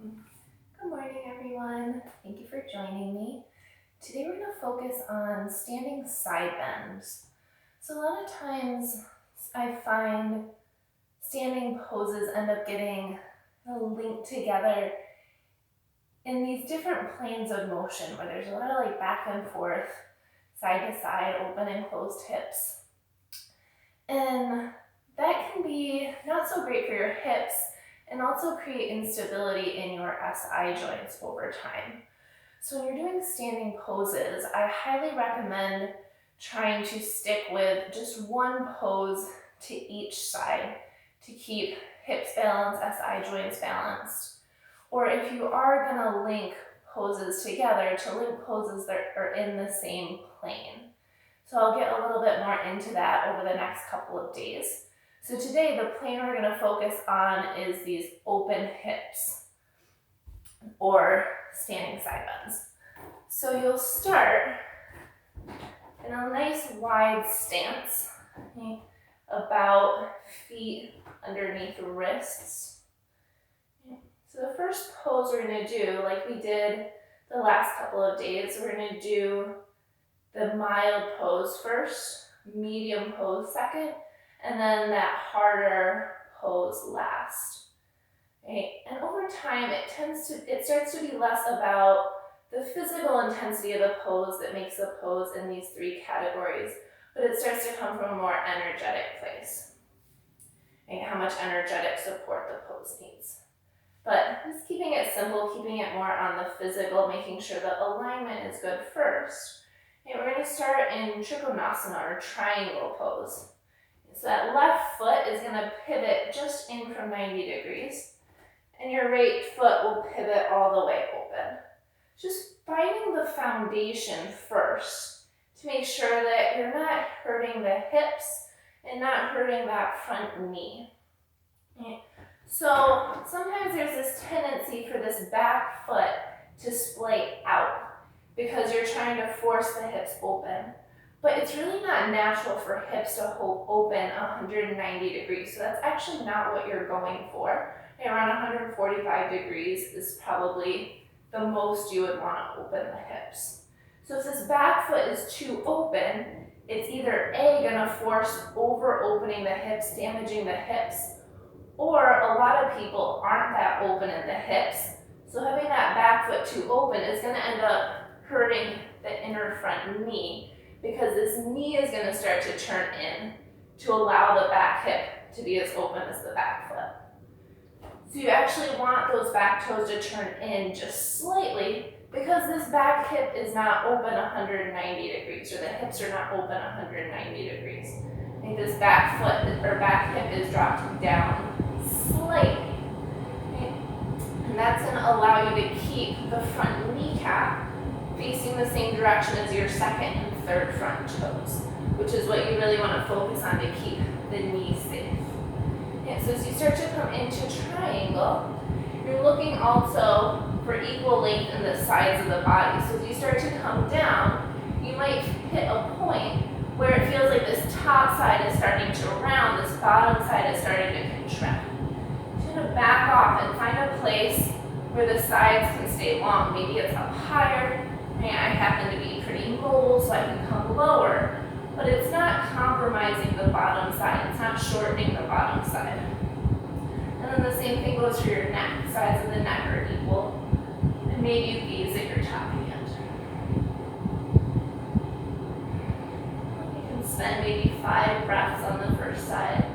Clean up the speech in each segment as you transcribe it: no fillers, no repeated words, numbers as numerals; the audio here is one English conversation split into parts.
Good morning, everyone. Thank you for joining me. Today we're going to focus on standing side bends. So a lot of times I find standing poses end up getting linked together in these different planes of motion where there's a lot of back and forth, side to side, open and closed hips. And that can be not so great for your hips and also create instability in your SI joints over time. So when you're doing standing poses, I highly recommend trying to stick with just one pose to each side to keep hips balanced, SI joints balanced. Or if you are going to link poses together, to link poses that are in the same plane. So I'll get a little bit more into that over the next couple of days. So today the plane we're going to focus on is these open hips or standing side bends. So you'll start in a nice wide stance, okay, about feet underneath wrists. Okay. So the first pose we're going to do, like we did the last couple of days, we're going to do the mild pose first, medium pose second, and then that harder pose last. Okay? And over time, it starts to be less about the physical intensity of the pose that makes the pose in these three categories, but it starts to come from a more energetic place. Okay? How much energetic support the pose needs. But just keeping it simple, keeping it more on the physical, making sure the alignment is good first. Okay, we're going to start in Trikonasana or triangle pose. So that left foot is going to pivot just in from 90 degrees, and your right foot will pivot all the way open. Just finding the foundation first to make sure that you're not hurting the hips and not hurting that front knee. Okay. So sometimes there's this tendency for this back foot to splay out because you're trying to force the hips open. But it's really not natural for hips to hold open 190 degrees. So that's actually not what you're going for. Around 145 degrees is probably the most you would want to open the hips. So if this back foot is too open, it's either A, going to force over opening the hips, damaging the hips, or a lot of people aren't that open in the hips. So having that back foot too open is going to end up hurting the inner front knee, because this knee is going to start to turn in to allow the back hip to be as open as the back foot. So you actually want those back toes to turn in just slightly, because this back hip is not open 190 degrees, or the hips are not open 190 degrees. I think this back foot or back hip is dropped down slightly. Okay? And that's going to allow you to keep the front kneecap facing the same direction as your second and third front toes, which is what you really want to focus on to keep the knee safe. And so as you start to come into triangle, you're looking also for equal length in the sides of the body. So as you start to come down, you might hit a point where it feels like this top side is starting to round, this bottom side is starting to contract. You're going to back off and find a place where the sides can stay long. Maybe it's up higher. I happen to be pretty mobile, so I can come lower, but it's not compromising the bottom side. It's not shortening the bottom side. And then the same thing goes for your neck. Sides of the neck are equal. And maybe you gaze at your top hand. You can spend maybe 5 breaths on the first side.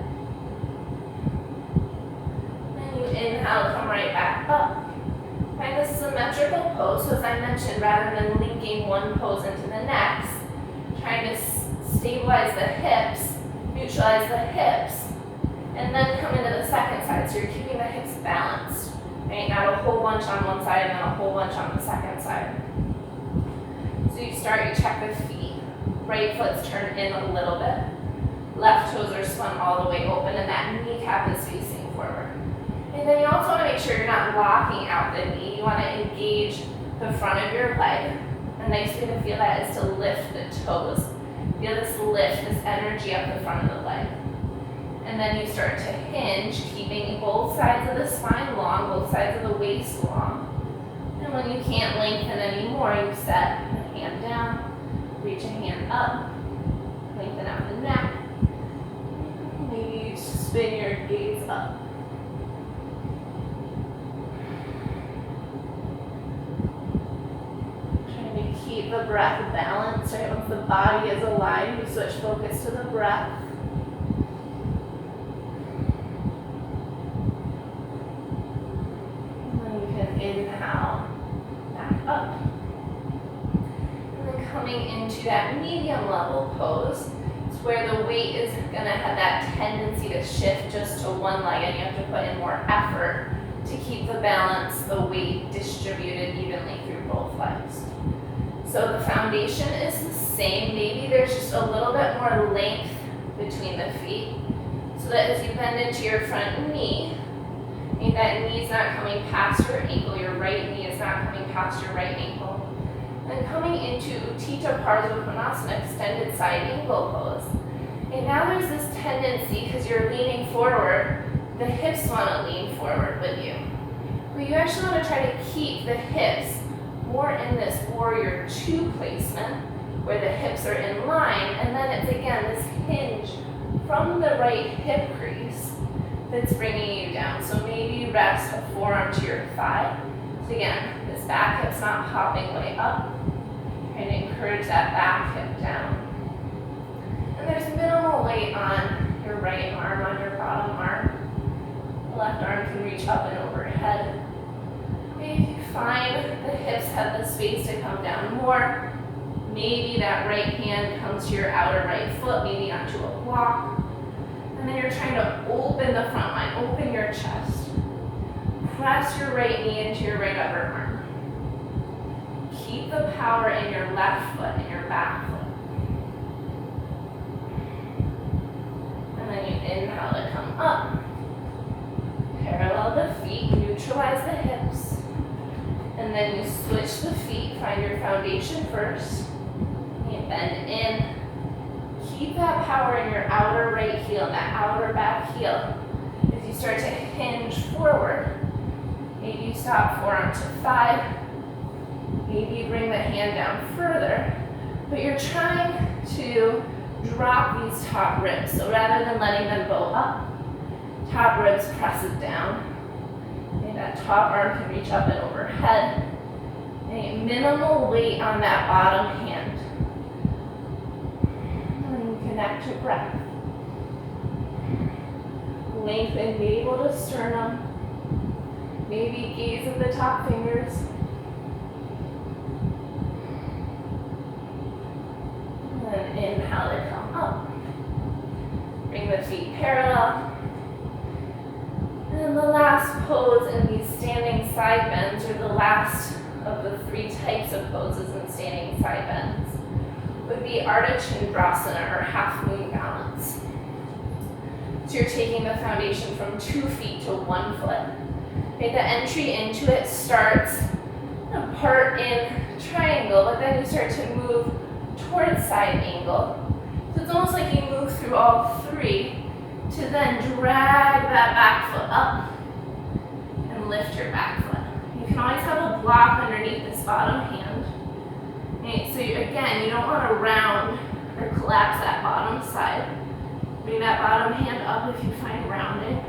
Then you inhale, come right back up. Find a symmetrical pose. So as I mentioned, rather than linking one pose into the next, trying to stabilize the hips, neutralize the hips, and then come into the second side. So you're keeping the hips balanced. Right? Not a whole bunch on one side and then a whole bunch on the second side. So you start, you check the feet. Right foot's turned in a little bit. Left toes are swung all the way open, and that kneecap is facing forward. And then you also want to make sure you're not locking out the knee. You want to engage the front of your leg. A nice way to feel that is to lift the toes. Feel this lift, this energy up the front of the leg. And then you start to hinge, keeping both sides of the spine long, both sides of the waist long. And when you can't lengthen anymore, you set the hand down, reach a hand up, lengthen out the neck. Maybe you spin your gaze up. Trying to keep the breath balanced, right? Once the body is aligned, you switch focus to the breath. And then you can inhale back up. And then coming into that medium level pose, it's where the weight is going to have that tendency to shift just to one leg, and you have to put in more effort to keep the balance, the weight distributed evenly through both legs. So the foundation is the same. Maybe there's just a little bit more length between the feet, so that as you bend into your front knee, maybe that knee's not coming past your ankle, your right knee is not coming past your right ankle. And coming into Utthita Parsvakonasana, extended side angle pose. And now there's this tendency, because you're leaning forward, the hips want to lean forward with you. But you actually want to try to keep the hips more in this warrior two placement, where the hips are in line, and then it's again this hinge from the right hip crease that's bringing you down. So maybe you rest a forearm to your thigh. So again, this back hip's not hopping way up. Trying to encourage that back hip down. And there's minimal weight on your right arm, on your bottom arm. The left arm can reach up and overhead. Maybe you find the hips have the space to come down more. Maybe that right hand comes to your outer right foot, maybe onto a block. And then you're trying to open the front line, open your chest. Press your right knee into your right upper arm. Keep the power in your left foot and your back foot. And then you inhale to come up. Parallel the feet, neutralize the hips. And then you switch the feet, find your foundation first. You bend in. Keep that power in your outer right heel and that outer back heel. As you start to hinge forward, maybe you stop forearm to thigh. Maybe you bring the hand down further, but you're trying to drop these top ribs. So rather than letting them bow up, top ribs presses down. And that top arm can reach up and overhead. And minimal weight on that bottom hand. And connect to breath. Lengthen navel to sternum. Maybe gaze at the top fingers. And then inhale to come up. Bring the feet parallel. And then the last pose in these standing side bends, or the last of the three types of poses in standing side bends, would be Ardha Chandrasana, or half moon balance. So you're taking the foundation from 2 feet to 1 foot. Okay, the entry into it starts part in triangle, but then you start to move towards side angle. So it's almost like you move through all 3 to then drag that back foot up and lift your back foot. You can always have a block underneath this bottom hand. Okay, so again, you don't want to round or collapse that bottom side. Bring that bottom hand up if you find rounding.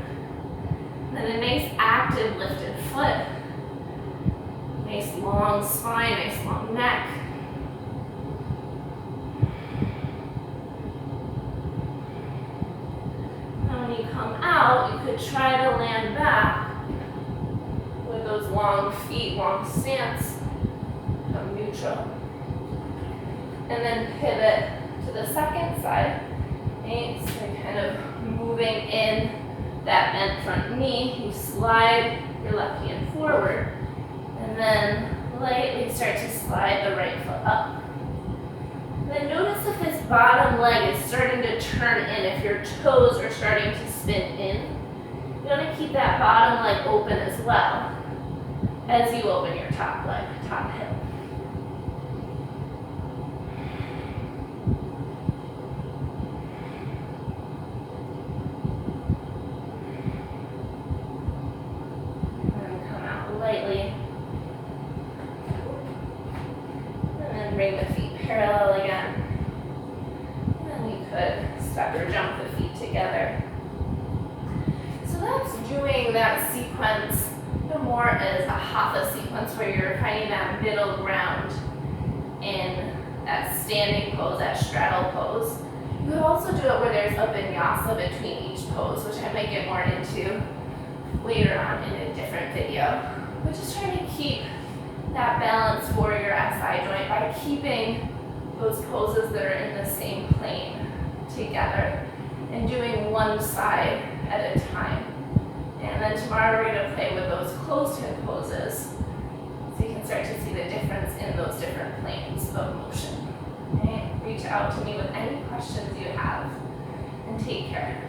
And then a nice active lifted foot. Nice long spine, nice long neck. And when you come out, you could try to land back with those long feet, long stance. Come neutral. And then pivot to the second side. Okay, so you're kind of moving in that bent front knee. You slide your left hand forward. And then lightly start to slide the right foot up. Then notice if this bottom leg is starting to turn in, if your toes are starting to spin in. You want to keep that bottom leg open as well as you open your top leg, top hip. bring the feet parallel again. And then we could step or jump the feet together. So that's doing that sequence no more as a hatha sequence where you're finding that middle ground in that standing pose, that straddle pose. You could also do it where there's a vinyasa between each pose, which I might get more into later on in a different video. But just trying to keep that balance for your SI joint by keeping those poses that are in the same plane together and doing one side at a time. And then tomorrow we're going to play with those closed hip poses so you can start to see the difference in those different planes of motion. Okay? Reach out to me with any questions you have, and take care.